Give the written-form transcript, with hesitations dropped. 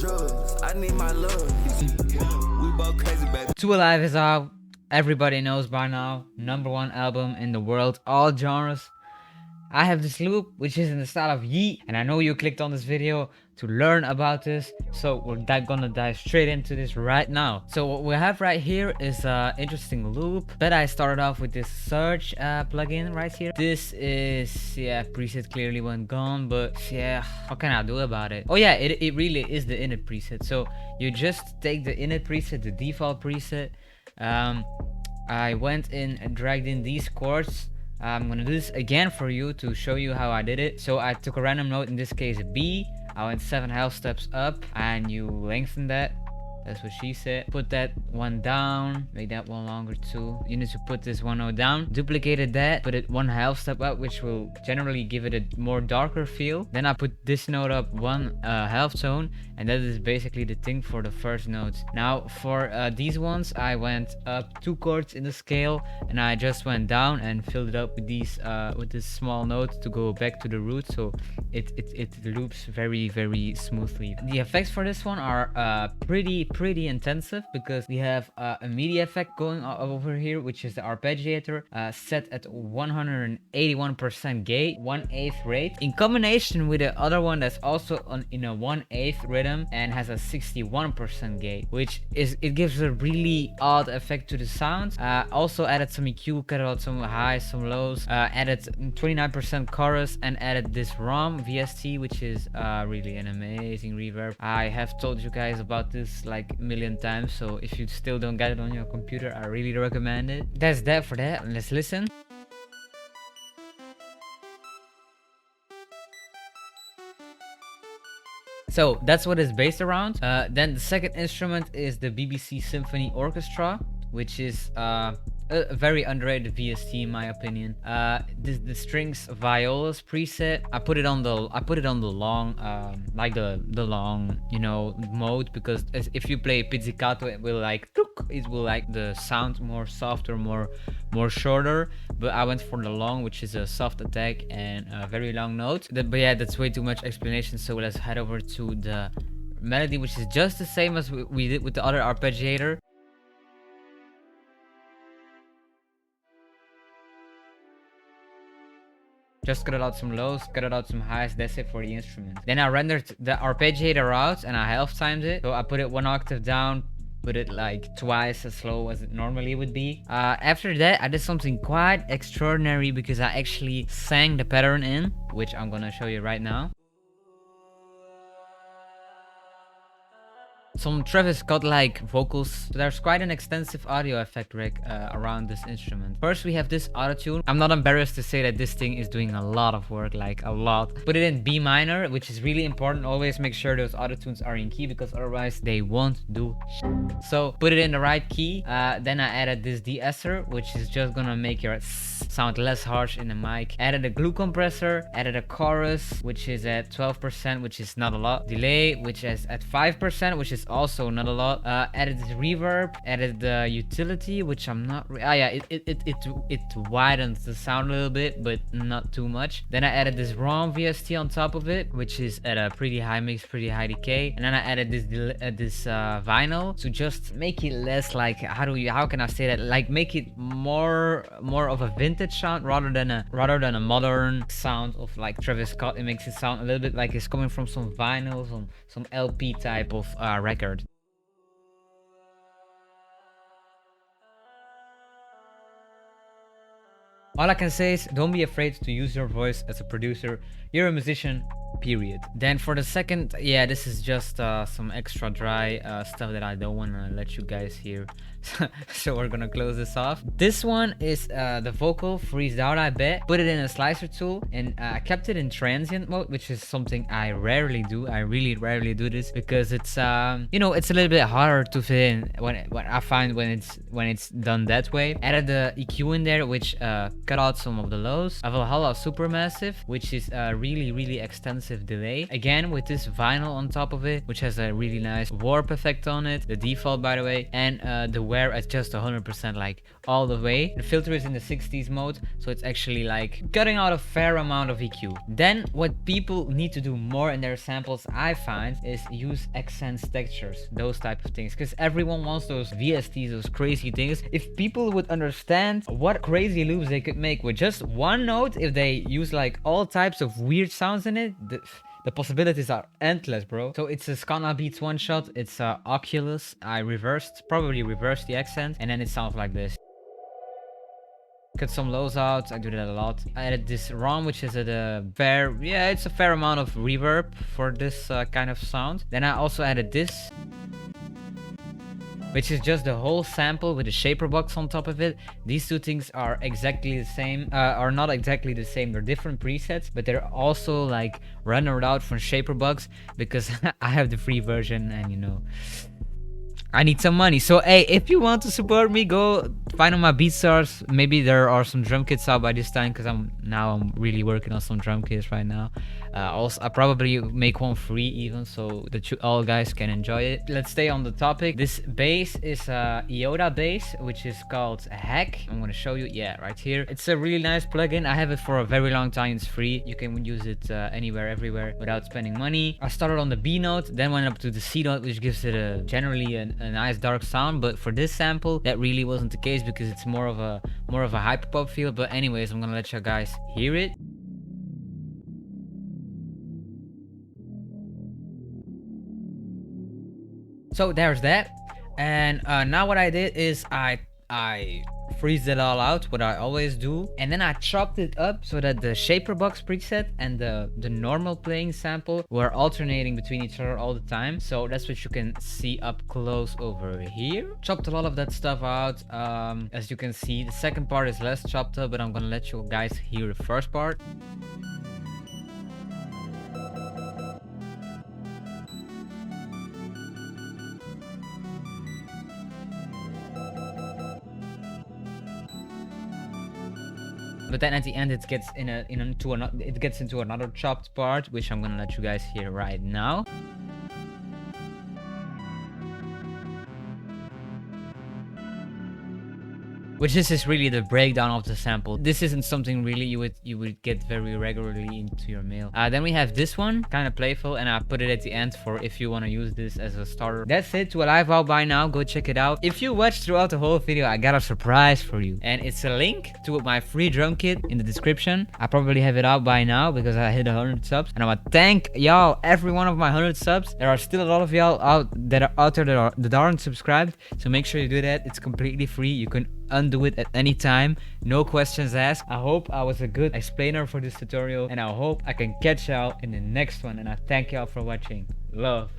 drugs. I need my love. We both crazy, baby. To Alivë is out. Everybody knows by now. #1 album in the world, all genres. I have this loop, which is in the style of YEAT, and I know you clicked on this video to learn about this, so we're gonna dive straight into this right now. So what we have right here is an interesting loop, but I started off with this Surge plugin right here. This is, yeah, preset clearly went gone, but yeah, what can I do about it? Oh yeah, it really is the init preset. So you just take the init preset, the default preset. I went in and dragged in these chords. I'm gonna do this again for you to show you how I did it. So I took a random note, in this case B. I went 7 half steps up and you lengthen that. That's what she said. Put that one down, make that one longer too. You need to put this one note down, duplicated that, put it 1 half step up, which will generally give it a more darker feel. Then I put this note up 1 half tone, and that is basically the thing for the first notes. Now for these ones, I went up 2 chords in the scale, and I just went down and filled it up with these with this small note to go back to the root, so it loops very smoothly. The effects for this one are pretty intensive, because we have a MIDI effect going over here, which is the arpeggiator, set at 181% gate, 1/8 rate, in combination with the other one that's also in a 1/8 rhythm and has a 61% gate, which gives a really odd effect to the sound. Also added some EQ, cut out some highs, some lows, added 29% chorus, and added this ROM VST, which is really an amazing reverb. I have told you guys about this like a million times, so if you still don't get it on your computer, I really recommend it. That's that for that. Let's listen. So that's what it's based around. Then the second instrument is the BBC Symphony Orchestra, which is a very underrated VST in my opinion. The strings violas preset, I put it on the long, like the long, you know, mode, because if you play pizzicato, it will like the sound more softer, more shorter. But I went for the long, which is a soft attack and a very long note. But yeah, that's way too much explanation. So let's head over to the melody, which is just the same as we did with the other arpeggiator. Just cut out some lows, cut out some highs, that's it for the instrument. Then I rendered the arpeggiator out and I half timed it. So I put it 1 octave down, put it like twice as slow as it normally would be. After that, I did something quite extraordinary, because I actually sang the pattern in, which I'm gonna show you right now. Some Travis Scott-like vocals. There's quite an extensive audio effect rig around this instrument. First, we have this auto-tune. I'm not embarrassed to say that this thing is doing a lot of work, like a lot. Put it in B minor, which is really important. Always make sure those auto-tunes are in key, because otherwise they won't do shit. So put it in the right key. Then I added this de-esser, which is just gonna make your sound less harsh in the mic. Added a glue compressor, added a chorus, which is at 12%, which is not a lot. Delay, which is at 5%, which is also not a lot. Added this reverb, added the utility, which I'm not it widens the sound a little bit, but not too much. Then I added this ROM VST on top of it, which is at a pretty high mix, pretty high decay. And then I added this vinyl to just make it less like, how can I say that, like make it more of a vintage sound rather than a modern sound of like Travis Scott. It makes it sound a little bit like it's coming from some vinyl, some LP type of record. All I can say is, don't be afraid to use your voice as a producer. You're a musician, period. Then for the second, yeah, this is just some extra dry stuff that I don't want to let you guys hear. So we're gonna close this off. This one is the vocal freezed out, I bet. Put it in a slicer tool, and I kept it in transient mode, which is something I rarely do. I really rarely do this, because it's you know, it's a little bit harder to fit in when I find when it's done that way. Added the EQ in there, which cut out some of the lows. A Valhalla Supermassive, which is a really extensive delay, again with this vinyl on top of it, which has a really nice warp effect on it, the default by the way. And the everywhere at just 100%, like all the way. The filter is in the 60s mode, so it's actually like cutting out a fair amount of EQ. Then what people need to do more in their samples, I find, is use accents, textures, those type of things, because everyone wants those VSTs, those crazy things. If people would understand what crazy loops they could make with just one note, if they use like all types of weird sounds in it, the possibilities are endless, bro. So it's a Scana Beats one shot. It's Oculus. I probably reversed the accent, and then it sounds like this. Cut some lows out. I do that a lot. I added this ROM, which is it's a fair amount of reverb for this kind of sound. Then I also added this, which is just the whole sample with a shaper box on top of it. These two things are exactly the same, are not exactly the same. They're different presets, but they're also like rendered out from shaper box because I have the free version, and you know, I need some money. So hey, if you want to support me, go find on my BeatStars. Maybe there are some drum kits out by this time, because I'm really working on some drum kits right now. Also, I probably make one free even, so that you all guys can enjoy it. Let's stay on the topic. This bass is a Yoda bass, which is called Hack. I'm gonna show you, yeah, right here. It's a really nice plugin. I have it for a very long time. It's free. You can use it anywhere, everywhere, without spending money. I started on the B note, then went up to the C note, which gives it generally a nice dark sound. But for this sample, that really wasn't the case, because it's more of a hyperpop feel. But anyways, I'm gonna let you guys hear it. So there's that. And now what I did is I freeze it all out, what I always do, and then I chopped it up so that the shaper box preset and the normal playing sample were alternating between each other all the time. So that's what you can see up close over here. Chopped a lot of that stuff out. As you can see, the second part is less chopped up, but I'm gonna let you guys hear the first part. But then at the end it gets into another chopped part, which I'm gonna let you guys hear right now. Which this is really the breakdown of the sample. This isn't something really you would get very regularly into your mail. Then we have this one, kind of playful, and I put it at the end for if you want to use this as a starter. That's it. To Alivë out by now. Go check it out. If you watched throughout the whole video, I got a surprise for you, and it's a link to my free drum kit in the description. I probably have it out by now because I hit 100 subs, and I want to thank y'all, every one of my 100 subs. There are still a lot of y'all out there that aren't subscribed, so make sure you do that. It's completely free. You can undo it at any time, no questions asked. I hope I was a good explainer for this tutorial, and I hope I can catch y'all in the next one, and I thank y'all for watching. Love.